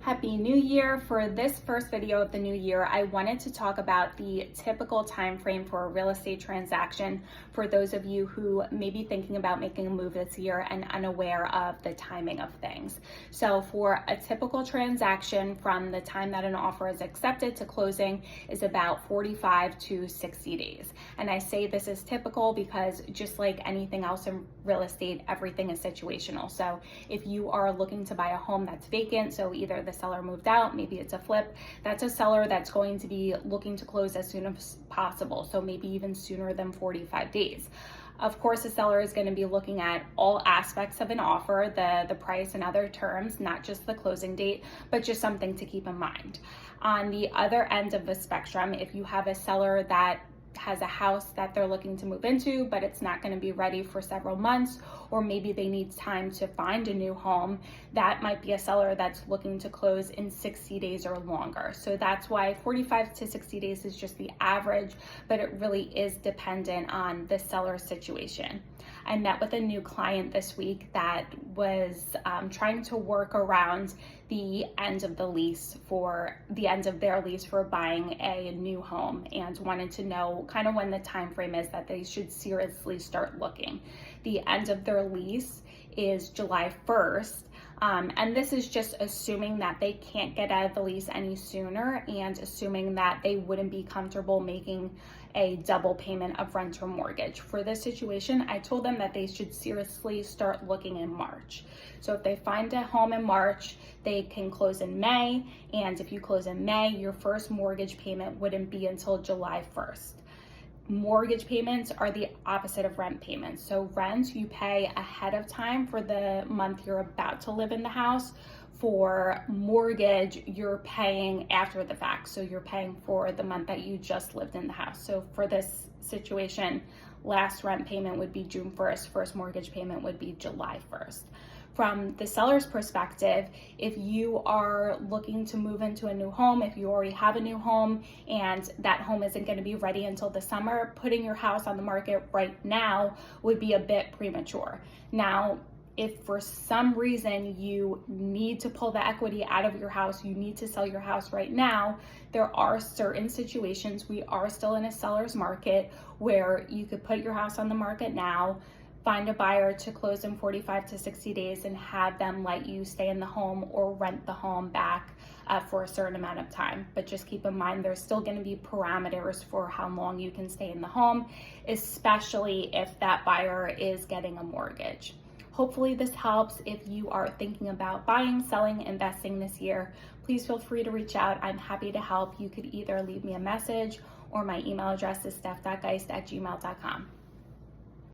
Happy New Year. For this first video of the new year, I wanted to talk about the typical time frame for a real estate transaction for those of you who may be thinking about making a move this year and unaware of the timing of things. So for a typical transaction from the time that an offer is accepted to closing is about 45 to 60 days. And I say this is typical because just like anything else in real estate, everything is situational. So if you are looking to buy a home that's vacant, so either the seller moved out, maybe it's a flip, that's a seller that's going to be looking to close as soon as possible. So maybe even sooner than 45 days. Of course, the seller is going to be looking at all aspects of an offer, the price and other terms, not just the closing date, but just something to keep in mind. On the other end of the spectrum, if you have a seller that has a house that they're looking to move into, but it's not going to be ready for several months, or maybe they need time to find a new home, that might be a seller that's looking to close in 60 days or longer. So that's why 45 to 60 days is just the average, but it really is dependent on the seller's situation. I met with a new client this week that was trying to work around the end of the lease for the end of their lease for buying a new home, and wanted to know kind of when the time frame is that they should seriously start looking. The end of their lease is July 1st. And this is just assuming that they can't get out of the lease any sooner, and assuming that they wouldn't be comfortable making a double payment of rent or mortgage. For this situation, I told them that they should seriously start looking in March. So if they find a home in March, they can close in May. And if you close in May, your first mortgage payment wouldn't be until July 1st. Mortgage payments are the opposite of rent payments. So rent, you pay ahead of time for the month you're about to live in the house. For mortgage, you're paying after the fact. So you're paying for the month that you just lived in the house. So for this situation, last rent payment would be June 1st, first mortgage payment would be July 1st. From the seller's perspective, if you are looking to move into a new home, if you already have a new home and that home isn't going to be ready until the summer, putting your house on the market right now would be a bit premature. Now, if for some reason you need to pull the equity out of your house, you need to sell your house right now, there are certain situations, we are still in a seller's market, where you could put your house on the market now, find a buyer to close in 45 to 60 days and have them let you stay in the home or rent the home back for a certain amount of time. But just keep in mind, there's still going to be parameters for how long you can stay in the home, especially if that buyer is getting a mortgage. Hopefully this helps. If you are thinking about buying, selling, investing this year, please feel free to reach out. I'm happy to help. You could either leave me a message or my email address is steph.geist@gmail.com.